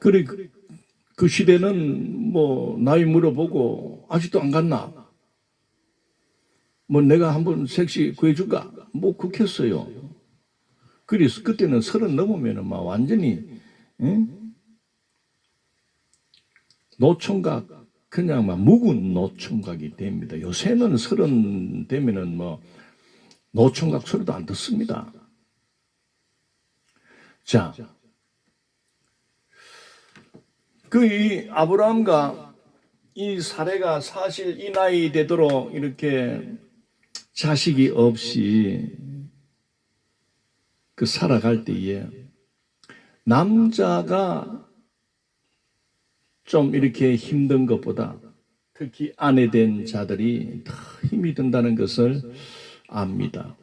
그래, 그 시대는 뭐 나이 물어보고 아직도 안 갔나? 뭐 내가 한번 섹시 구해줄까? 뭐 그렇겠어요. 그래서 그때는 30 넘으면은 막 완전히 노총각, 그냥 막 묵은 노총각이 됩니다. 요새는 30 되면은 뭐 노총각 소리도 안 듣습니다. 자, 그 이 아브라함과 이 사례가 사실 이 나이 되도록 이렇게 자식이 없이 그 살아갈 때에 남자가 좀 이렇게 힘든 것보다 특히 아내 된 자들이 더 힘이 든다는 것을 압니다.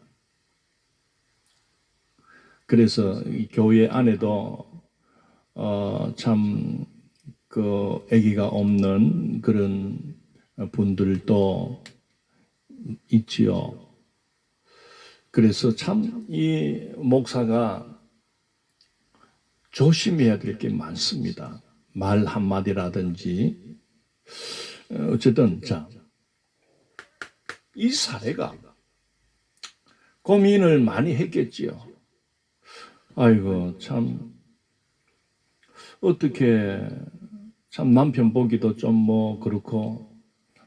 그래서 이 교회 안에도 참 그 아기가 없는 그런 분들도 있지요. 그래서 참 이 목사가 조심해야 될 게 많습니다. 말 한마디라든지. 어쨌든, 자, 이 사례가 고민을 많이 했겠지요. 아이고, 참, 어떻게, 참 남편 보기도 좀 뭐 그렇고,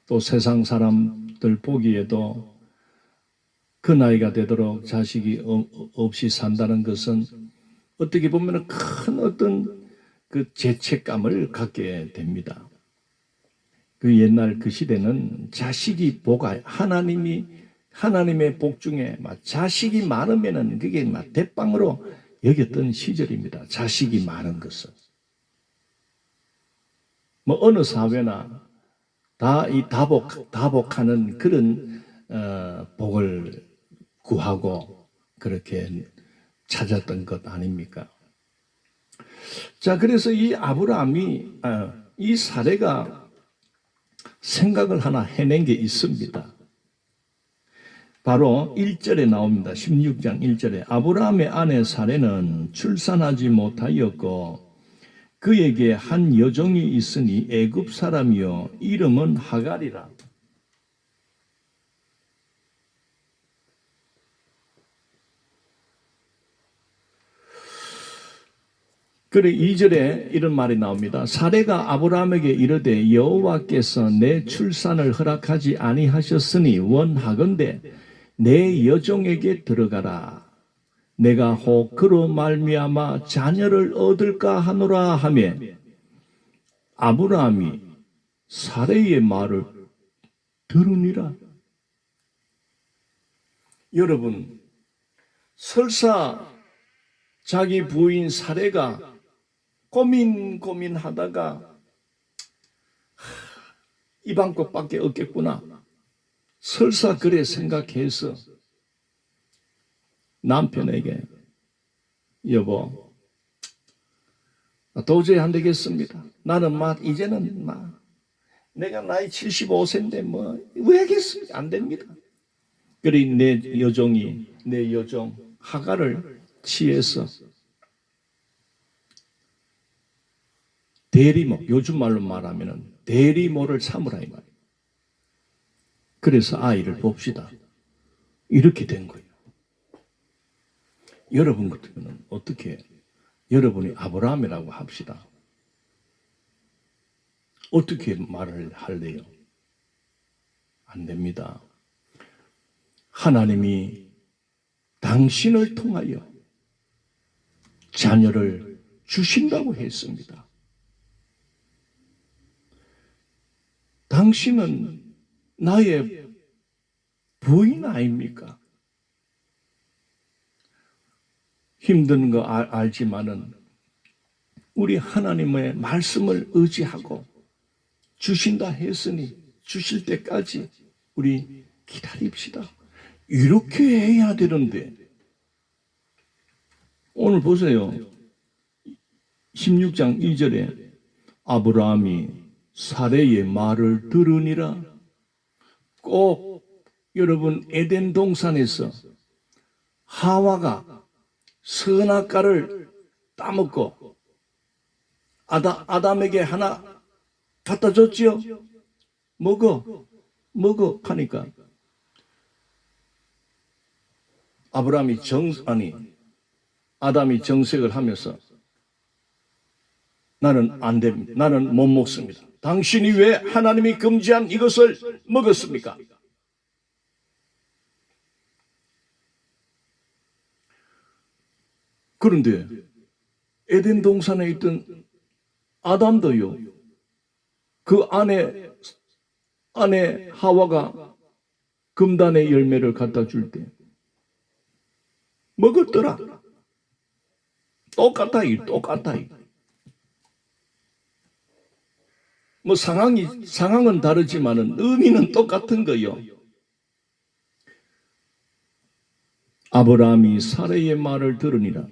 또 세상 사람들 보기에도 그 나이가 되도록 자식이 없이 산다는 것은 어떻게 보면 큰 어떤 그 죄책감을 갖게 됩니다. 그 옛날 그 시대는 자식이 복아, 하나님의 복 중에 막 자식이 많으면은 그게 막 대빵으로 여겼던 시절입니다. 자식이 많은 것은. 뭐 어느 사회나 다 이 다복하는 그런 복을 구하고 그렇게 찾았던 것 아닙니까? 자, 그래서 이 아브라함이 이 사례가 생각을 하나 해낸 게 있습니다. 바로 1절에 나옵니다. 16장 1절에 아브라함의 아내 사례는 출산하지 못하였고 그에게 한 여종이 있으니 애굽 사람이요 이름은 하갈이라. 그래 2절에 이런 말이 나옵니다. 사례가 아브라함에게 이르되 여호와께서 내 출산을 허락하지 아니하셨으니 원하건대 내 여종에게 들어가라. 내가 혹 그로 말미암아 자녀를 얻을까 하노라 하며 아브라함이 사례의 말을 들으니라. 여러분, 설사 자기 부인 사례가 고민하다가 이 방법밖에 없겠구나. 설사 그래 생각해서 남편에게 여보 도저히 안 되겠습니다. 나는 이제는 내가 나이 75세인데 왜 하겠습니까? 안 됩니다. 그래 내 여종 하갈을 취해서 대리모, 요즘 말로 말하면 대리모를 삼으라 이 말이에요. 그래서 아이를 봅시다. 이렇게 된 거예요. 여러분 같으면 어떻게, 여러분이 아브라함이라고 합시다. 어떻게 말을 할래요? 안 됩니다. 하나님이 당신을 통하여 자녀를 주신다고 했습니다. 당신은 나의 부인 아닙니까? 힘든 거 알지만은 우리 하나님의 말씀을 의지하고 주신다 했으니 주실 때까지 우리 기다립시다. 이렇게 해야 되는데 오늘 보세요. 16장 2절에 아브라함이 사례의 말을 들으니라. 꼭 여러분 에덴 동산에서 하와가 선악과를 따먹고 아담에게 하나 갖다 줬지요. 먹어 하니까 아담이 정색을 하면서 나는 안 됩니다. 나는 못 먹습니다. 당신이 왜 하나님이 금지한 이것을 먹었습니까? 그런데 에덴 동산에 있던 아담도요, 그 아내 하와가 금단의 열매를 갖다 줄 때 먹었더라. 똑같아. 뭐 상황은 다르지만은 의미는 똑같은 거요. 아브라함이 사레의 말을 들으니라.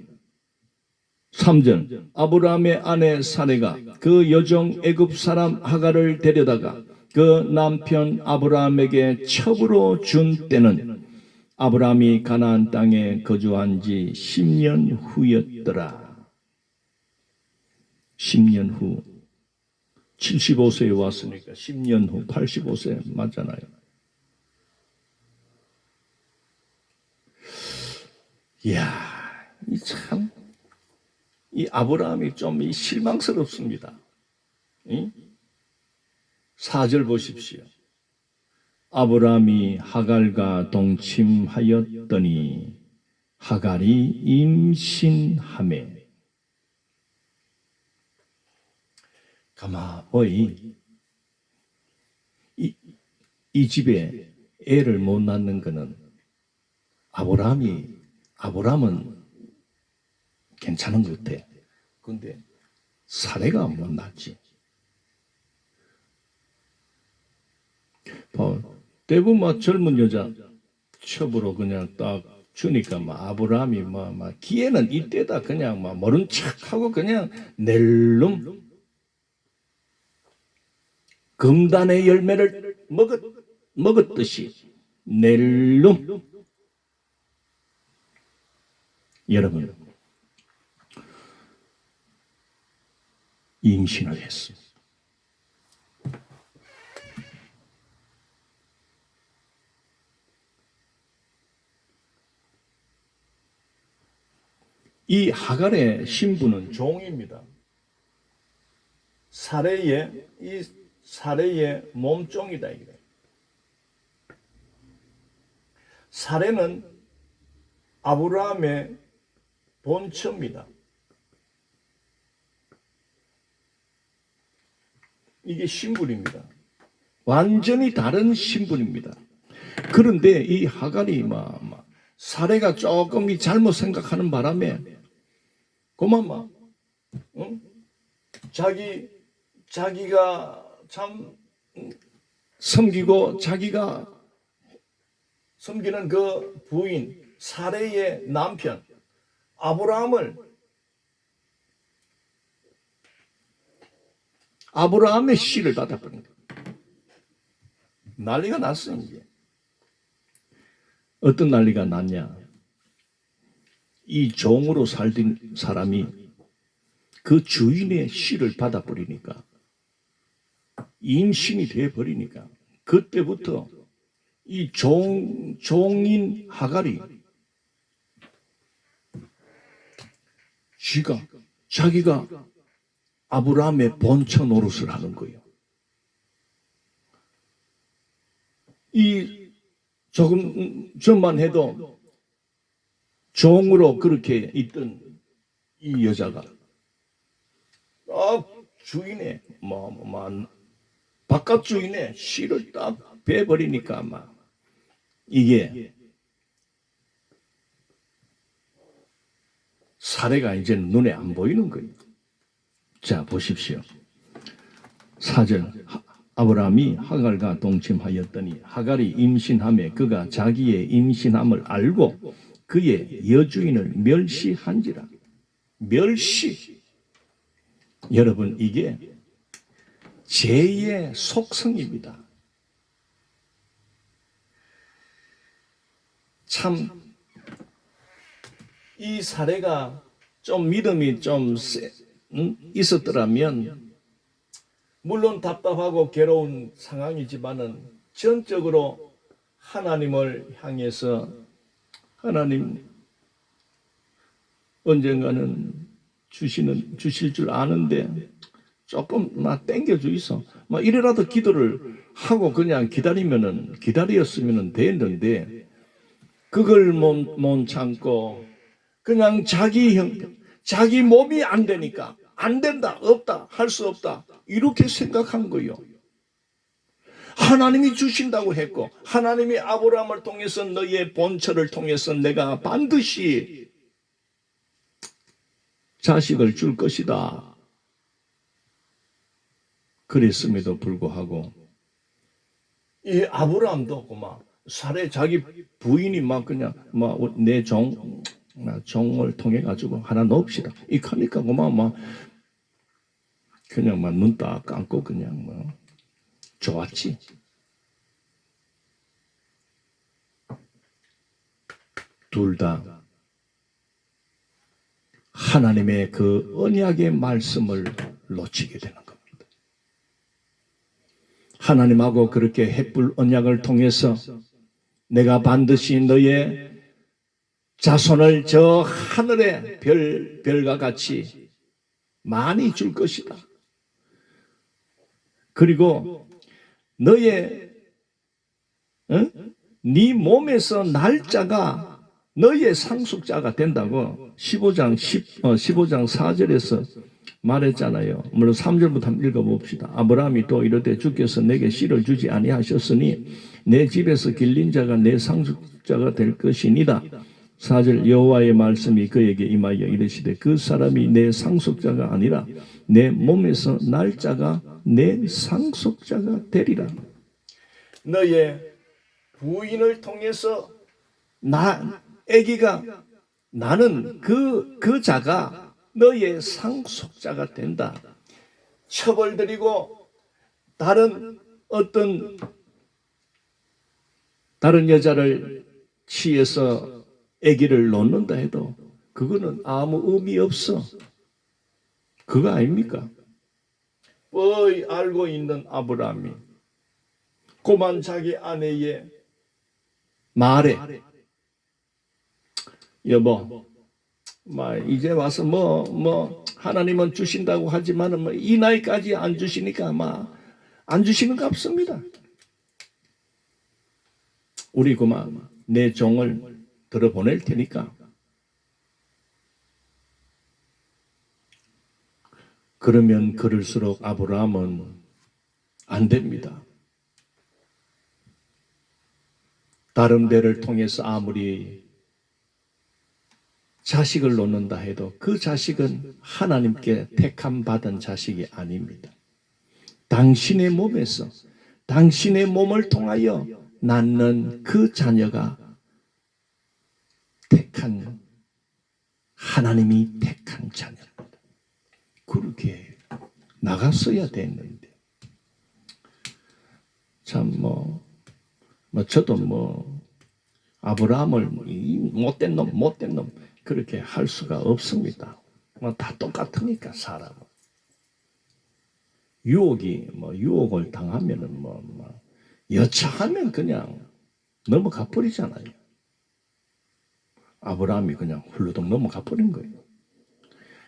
3절 아브라함의 아내 사레가 그 여종 애굽 사람 하갈을 데려다가 그 남편 아브라함에게 첩으로 준 때는 아브라함이 가나안 땅에 거주한 지 10년 후였더라. 10년 후 75세에 왔으니까 10년 후 85세 맞잖아요. 이야, 이 아브라함이 좀 실망스럽습니다. 4절 보십시오. 아브라함이 하갈과 동침하였더니 하갈이 임신하매. 가마보이 이 집에 애를 못 낳는 것은 아브라함은 괜찮은 것 같아. 근데 사례가 못 낳지. 대부분 젊은 여자 첩으로 그냥 딱 주니까 아브라함이 기회는 이때다 그냥 모른 척하고 그냥 낼름 금단의 열매를 먹었듯이 낼름. 여러분, 임신을 했습니다. 이 하갈의 신부는 종입니다. 사레의 몸종이다 이래. 사레는 아브라함의 본처입니다. 이게 신분입니다. 완전히 다른 신분입니다. 그런데 이 하갈이 사례가 조금 잘못 생각하는 바람에 그만 자기가 참 섬기고 자기가 섬기는 그 부인 사레의 남편 아브라함의 씨를 받아버린 거예요. 난리가 났어요. 이제 어떤 난리가 났냐? 이 종으로 살던 사람이 그 주인의 씨를 받아버리니까 임신이 되어버리니까 그때부터 이 종인 하갈이 자기가 아브라함의 본처 노릇을 하는 거예요. 이 조금 전만 해도 종으로 그렇게 있던 이 여자가 주인의 바깥 주인의 씨를 딱 베버리니까 이게 사례가 이제 눈에 안 보이는 거예요. 자, 보십시오. 4절 아브라함이 하갈과 동침하였더니 하갈이 임신하매 그가 자기의 임신함을 알고 그의 여주인을 멸시한지라. 멸시. 여러분, 이게 죄의 속성입니다. 참 이 사례가 좀 믿음이 좀 있었더라면 물론 답답하고 괴로운 상황이지만은 전적으로 하나님을 향해서 하나님 언젠가는 주실 줄 아는데 조금 막 땡겨주이소. 막 이래라도 기도를 하고 그냥 기다렸으면은 됐는데 그걸 못 참고 그냥 자기 몸이 안 되니까 안 된다, 없다, 할 수 없다 이렇게 생각한 거요. 하나님이 주신다고 했고 하나님이 아브라함을 통해서 너의 본처를 통해서 내가 반드시 자식을 줄 것이다. 그랬음에도 불구하고 이 아브라함도 그만 살에 자기 부인이 막 그냥 막 내 종을 통해 가지고 하나 넣읍시다. 이 하니까 그만 막 그냥 막 눈 딱 감고 그냥 뭐 좋았지. 둘 다 하나님의 그 언약의 말씀을 놓치게 되는 겁니다. 하나님하고 그렇게 햇불 언약을 통해서 내가 반드시 너의 자손을 저 하늘의 별과 같이 많이 줄 것이다. 그리고 너의 네 몸에서 날짜가 너의 상속자가 된다고 15장 4절에서 말했잖아요. 물론 3절부터 한번 읽어봅시다. 아브라함이 또 이르되 주께서 내게 씨를 주지 아니하셨으니 내 집에서 길린 자가 내 상속자가 될 것이니라. 4절 여호와의 말씀이 그에게 임하여 이르시되 그 사람이 내 상속자가 아니라 내 몸에서 날짜가 내 상속자가 되리라. 너의 부인을 통해서 아기가 나는 그 자가 너의 상속자가 된다. 처벌드리고 다른 여자를 취해서 아기를 놓는다 해도 그거는 아무 의미 없어. 그거 아닙니까? 뻔히 알고 있는 아브라함이 고만 자기 아내의 말에 여보 이제 와서 하나님은 주신다고 하지만은 이 나이까지 안 주시니까 안 주시는 거 없습니다. 우리 그만 내 종을 들어보낼 테니까. 그러면 그럴수록 아브라함은 안 됩니다. 다른 배를 통해서 아무리 자식을 놓는다 해도 그 자식은 하나님께 택함 받은 자식이 아닙니다. 당신의 몸에서 당신의 몸을 통하여 낳는 그 자녀가 하나님이 택한 자녀입니다. 그렇게 나갔어야 됐는데 참 저도 아브라함을 못된 놈 그렇게 할 수가 없습니다. 다 똑같으니까 사람은. 유혹을 당하면은 여차하면 그냥 넘어가 버리잖아요. 아브라함이 그냥 훌루덩 넘어가 버린 거예요.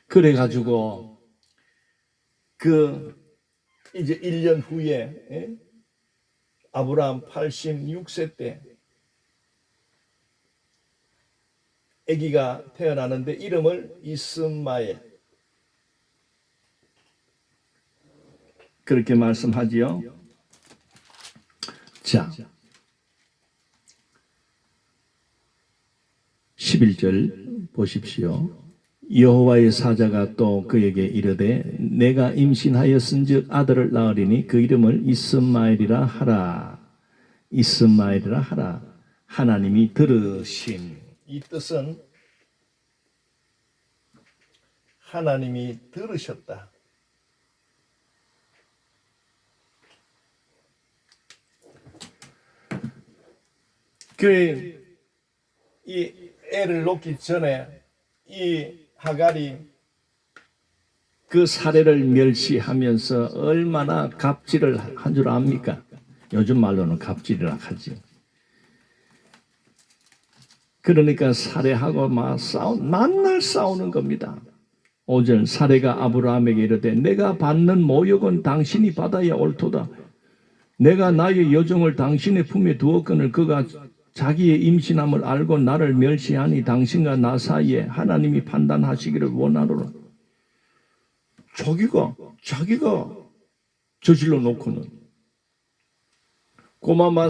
그래가지고 이제 1년 후에 아브라함 86세 때 아기가 태어나는데 이름을 이스마엘 그렇게 말씀하지요. 자, 11절 보십시오. 여호와의 사자가 또 그에게 이르되 내가 임신하였은즉 아들을 낳으리니 그 이름을 이스마엘이라 하라. 이스마엘이라 하라. 하나님이 들으신 이 뜻은 하나님이 들으셨다. 이 애를 놓기 전에 이 하갈이 그 사례를 멸시하면서 얼마나 갑질을 한 줄 압니까? 요즘 말로는 갑질이라 하지. 그러니까 사례하고 막 만날 싸우는 겁니다. 5절 사례가 아브라함에게 이르되 내가 받는 모욕은 당신이 받아야 옳도다. 내가 나의 여종을 당신의 품에 두었거늘 그가 자기의 임신함을 알고 나를 멸시하니 당신과 나 사이에 하나님이 판단하시기를 원하노라. 자기가 저질러 놓고는 고마마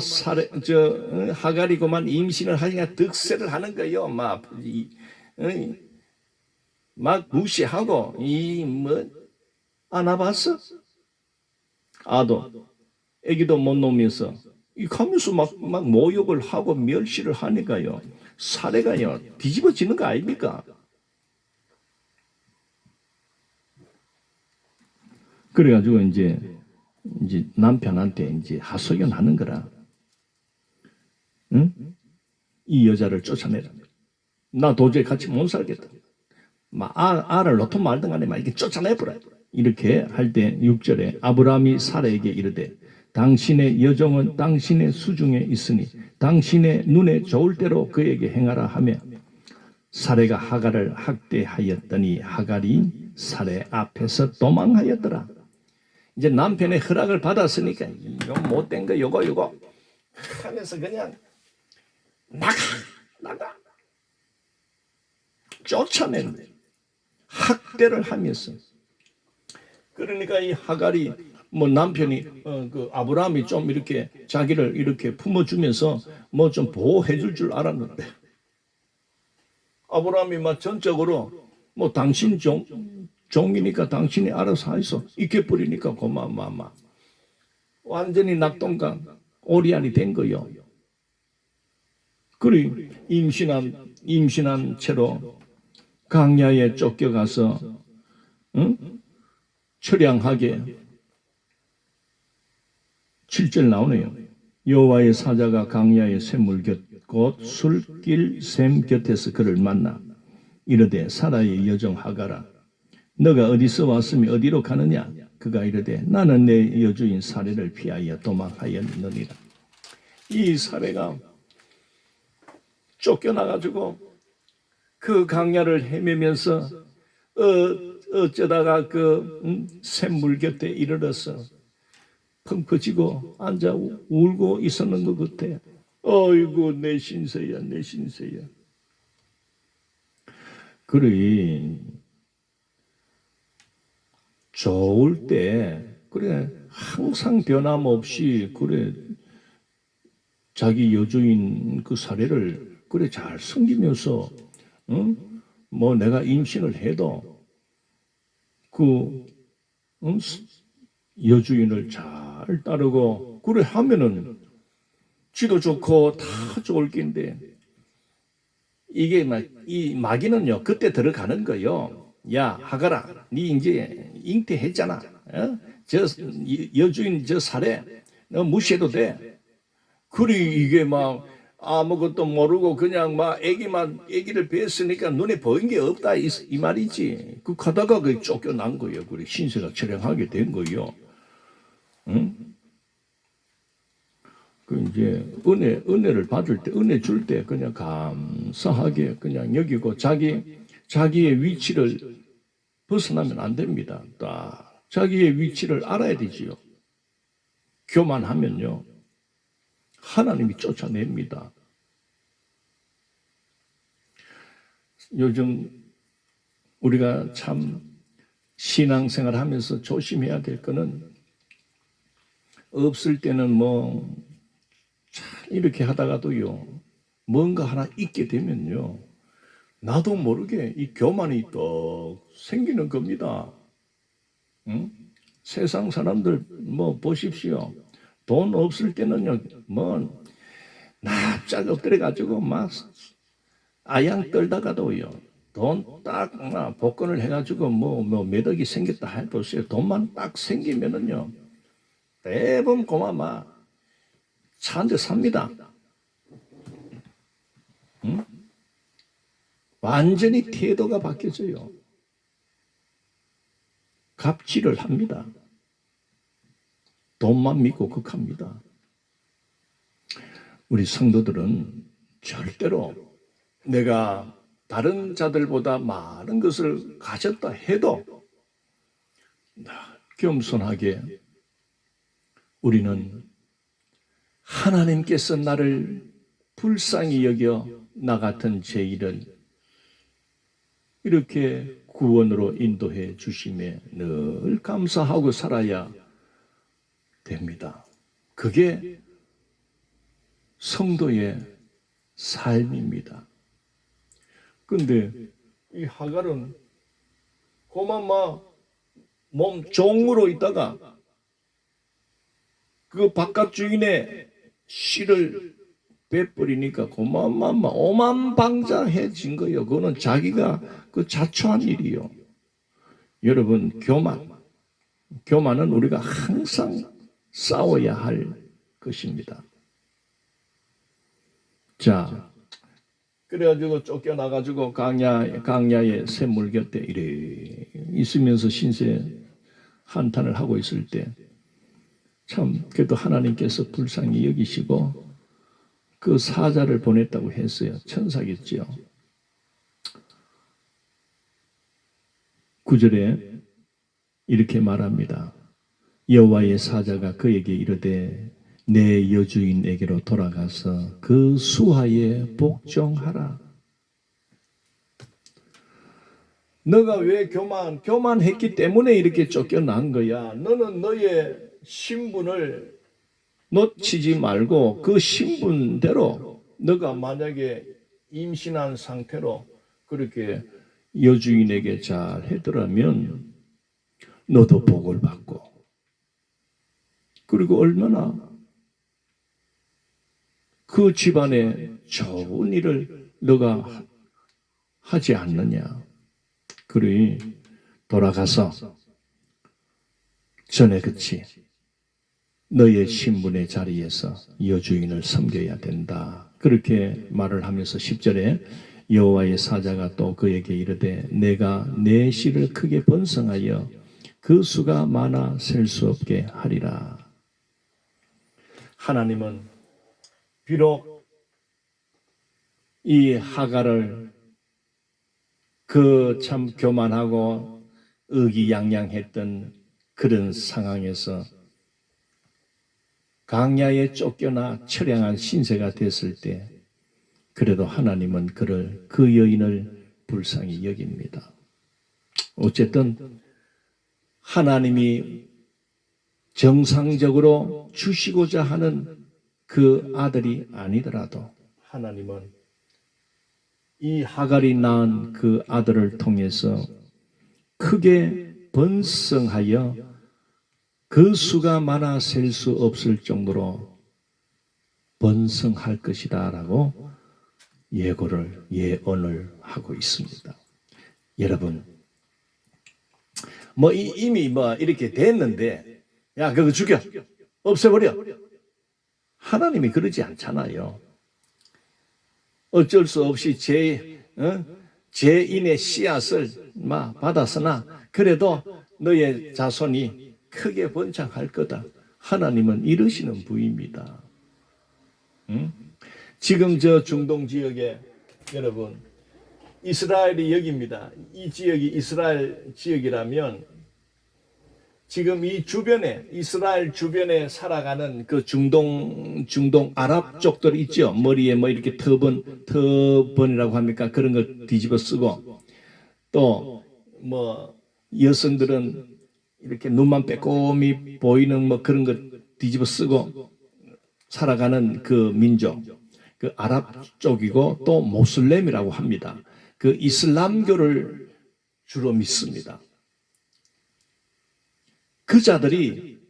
하갈이 고만 임신을 하니까 득세를 하는 거예요. 막 무시하고 안아봤어? 아도 애기도 못 놓으면서 이 가면서 막 모욕을 하고 멸시를 하니까요. 사례가요 뒤집어지는 거 아닙니까? 그래가지고 이제 남편한테 이제 하소연하는 거라. 응? 이 여자를 쫓아내라. 나 도저히 같이 못 살겠다. 알을 놓든 말든 간에 이렇게 쫓아내버려. 이렇게 할 때 6절에 아브라함이 사라에게 이르되 당신의 여종은 당신의 수중에 있으니 당신의 눈에 좋을 대로 그에게 행하라 하며 사레가 하갈을 학대하였더니 하갈이 사레 앞에서 도망하였더라. 이제 남편의 허락을 받았으니까 요 못된 거 요거 하면서 그냥 나가 쫓아내는 학대를 하면서. 그러니까 이 하갈이 남편이 그 아브라함이 좀 이렇게 자기를 이렇게 품어주면서 좀 보호해 줄 줄 알았는데 아브라함이 전적으로 당신 종이니까 당신이 알아서 하이소 이렇게 버리니까 완전히 낙동강 오리알이 된 거요. 그리 임신한 채로 강야에 쫓겨가서 처량하게 7절 나오네요. 여호와의 사자가 강야의 샘물 곁 곧 술길 샘 곁에서 그를 만나 이르되 사라의 여종 하갈아 너가 어디서 왔으며 어디로 가느냐? 그가 이르되 나는 내 여주인 사례를 피하여 도망하였느니라. 이 사례가 쫓겨나가지고 그 강야를 헤매면서 어쩌다가 그 샘물 곁에 이르러서 펑퍼지고 앉아 울고 있었는 것 같아. 어이구 내 신세야 내 신세야. 그래 좋을 때 그래 항상 변함없이 그래 자기 여주인 그 사례를 그래 잘 섬기면서 내가 임신을 해도 그 여주인을 잘 따르고 그래 하면은 지도 좋고 다 좋을 낀데 이게 이 마귀는요 그때 들어가는 거요. 야 하가라, 니 이제 잉태했잖아. 저 여주인 저 사례 너 무시해도 돼. 그리 이게 아무것도 모르고 그냥 애기를 뵀으니까 눈에 보인 게 없다 이 말이지. 그 가다가 그 쫓겨난 거예요. 그래 신세가 처량하게 된 거예요. 응? 그 이제 은혜를 받을 때, 은혜 줄 때 그냥 감사하게 그냥 여기고 자기의 위치를 벗어나면 안 됩니다. 딱 자기의 위치를 알아야 되지요. 교만하면요. 하나님이 쫓아냅니다. 요즘 우리가 참 신앙생활 하면서 조심해야 될 거는 없을 때는 이렇게 하다가도요, 뭔가 하나 있게 되면요, 나도 모르게 이 교만이 또 생기는 겁니다. 응? 세상 사람들 보십시오. 돈 없을 때는요, 납작 엎드려가지고 아양 떨다가도요, 돈 딱 복권을 해가지고 몇 억이 생겼다 해보세요. 돈만 딱 생기면은요, 대부분 차 한 대 삽니다. 응? 완전히 태도가 바뀌어져요. 갑질을 합니다. 돈만 믿고 극합니다. 우리 성도들은 절대로 내가 다른 자들보다 많은 것을 가졌다 해도 겸손하게 우리는 하나님께서 나를 불쌍히 여겨 나 같은 죄인을 이렇게 구원으로 인도해 주심에 늘 감사하고 살아야 됩니다. 그게 성도의 삶입니다. 근데 이 하갈은 그만 몸 종으로 있다가 그 바깥 주인의 씨를 빼버리니까 그만 오만방자해진 거예요. 그거는 자기가 그 자초한 일이요. 여러분, 교만은 우리가 항상 싸워야 할 것입니다. 자, 그래가지고 쫓겨나가지고 강야의 샘물 곁에 이래 있으면서 신세 한탄을 하고 있을 때 참 그래도 하나님께서 불쌍히 여기시고 그 사자를 보냈다고 했어요. 천사겠지요. 9절에 이렇게 말합니다. 여호와의 사자가 그에게 이르되 내 여주인에게로 돌아가서 그 수하에 복종하라. 너가 왜 교만했기 때문에 이렇게 쫓겨난 거야. 너는 너의 신분을 놓치지 말고 그 신분대로 너가 만약에 임신한 상태로 그렇게 여주인에게 잘 해더라면 너도 복을 받고 그리고 얼마나 그 집안에 좋은 일을 너가 하지 않느냐. 그리 돌아가서 전에 그치 너의 신분의 자리에서 여주인을 섬겨야 된다. 그렇게 말을 하면서 10절에 여호와의 사자가 또 그에게 이르되 내가 내 씨를 크게 번성하여 그 수가 많아 셀 수 없게 하리라. 하나님은 비록 이 하갈을 그 참 교만하고 의기양양했던 그런 상황에서 강야에 쫓겨나 처량한 신세가 됐을 때 그래도 하나님은 그 여인을 불쌍히 여깁니다. 어쨌든 하나님이 정상적으로 주시고자 하는 그 아들이 아니더라도 하나님은 이 하갈이 낳은 그 아들을 통해서 크게 번성하여 그 수가 많아 셀 수 없을 정도로 번성할 것이다 라고 예언을 하고 있습니다. 여러분, 이미 이렇게 됐는데 야 그거 죽여 없애버려. 하나님이 그러지 않잖아요. 어쩔 수 없이 죄인의 씨앗을 받았으나 그래도 너의 자손이 크게 번창할 거다. 하나님은 이러시는 분입니다. 지금 저 중동 지역에 여러분 이스라엘이 여기입니다. 이 지역이 이스라엘 지역이라면 지금 이 주변에 이스라엘 주변에 살아가는 그 중동 아랍 쪽들 있죠. 머리에 이렇게 터번이라고 합니까? 그런 걸 뒤집어 쓰고 또 여성들은 이렇게 눈만 빼꼼히 보이는 그런 걸 뒤집어 쓰고 살아가는 그 민족, 그 아랍 쪽이고 또 모슬렘이라고 합니다. 그 이슬람교를 주로 믿습니다. 그 자들이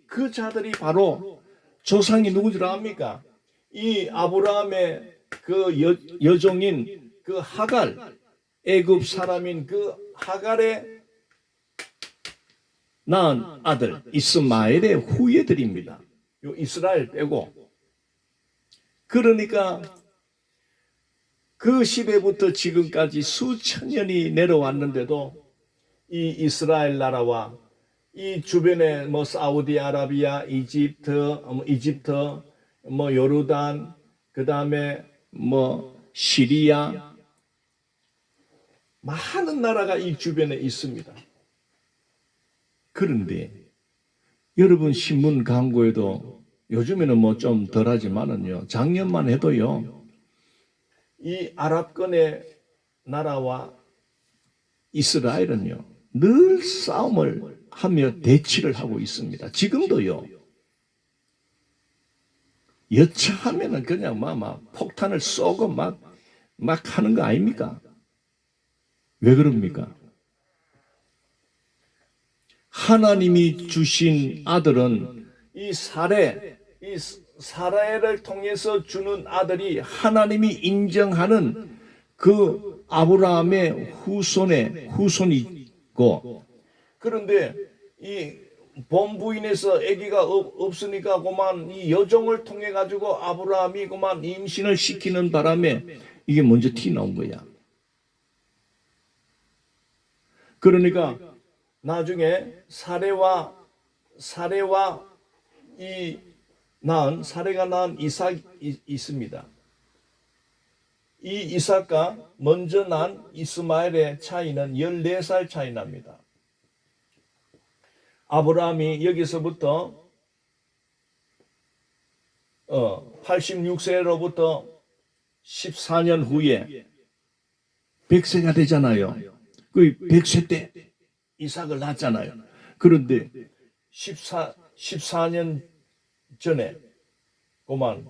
바로 조상이 누군 줄 압니까? 이 아브라함의 그 여종인 그 하갈, 애굽 사람인 그 하갈의 낳은 아들 이스마엘의 후예들입니다. 요 이스라엘 빼고. 그러니까 그 시대부터 지금까지 수천 년이 내려왔는데도 이 이스라엘 나라와 이 주변에 뭐 사우디아라비아, 이집트, 뭐 요르단, 그 다음에 뭐 시리아, 많은 나라가 이 주변에 있습니다. 그런데 여러분 신문 광고에도 요즘에는 뭐 좀 덜하지만은요, 작년만 해도요, 이 아랍권의 나라와 이스라엘은요, 늘 싸움을 하며 대치를 하고 있습니다. 지금도요, 여차하면은 그냥 막 폭탄을 쏘고 막 하는 거 아닙니까? 왜 그럽니까? 하나님이 주신 아들은 이 사라를 통해서 주는 아들이 하나님이 인정하는 그 아브라함의 후손이고, 그런데 이 본부인에서 아기가 없으니까 그만 이 여종을 통해 가지고 아브라함이 그만 임신을 시키는 바람에 이게 먼저 티 나온 거야. 그러니까 나중에 사레가 낳은 이삭이 있습니다. 이 이삭과 먼저 난 이스마엘의 차이는 14살 차이 납니다. 아브라함이 여기서부터 86세로부터 14년 후에 100세가 되잖아요. 그 100세 때 이삭을 낳았잖아요. 그런데 14년 전에 그만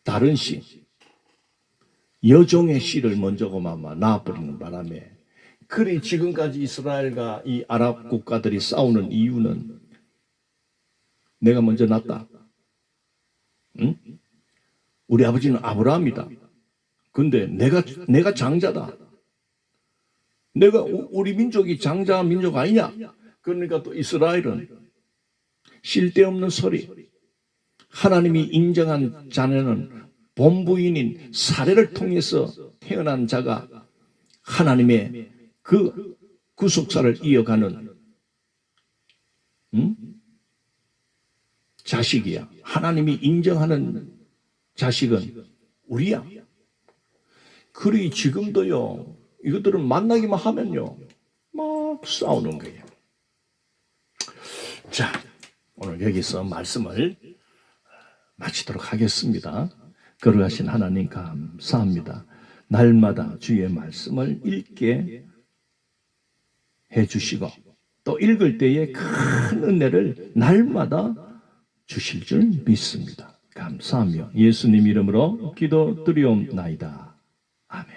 다른 여종의 씨를 먼저 그만 낳아버리는 바람에, 그리 지금까지 이스라엘과 이 아랍 국가들이 싸우는 이유는 내가 먼저 낳았다. 응? 우리 아버지는 아브라함이다. 근데 내가 장자다. 우리 민족이 장자 민족 아니냐? 그러니까 또 이스라엘은 쓸데없는 소리. 하나님이 인정한 자녀는 본부인인 사례를 통해서 태어난 자가 하나님의 그 구속사를 이어가는 자식이야. 하나님이 인정하는 자식은 우리야. 그리 지금도요, 이것들은 만나기만 하면요, 막 싸우는 거예요. 자, 오늘 여기서 말씀을 마치도록 하겠습니다. 거룩하신 하나님 감사합니다. 날마다 주의 말씀을 읽게 해주시고 또 읽을 때에 큰 은혜를 날마다 주실 줄 믿습니다. 감사하며 예수님 이름으로 기도드리옵나이다. 아멘.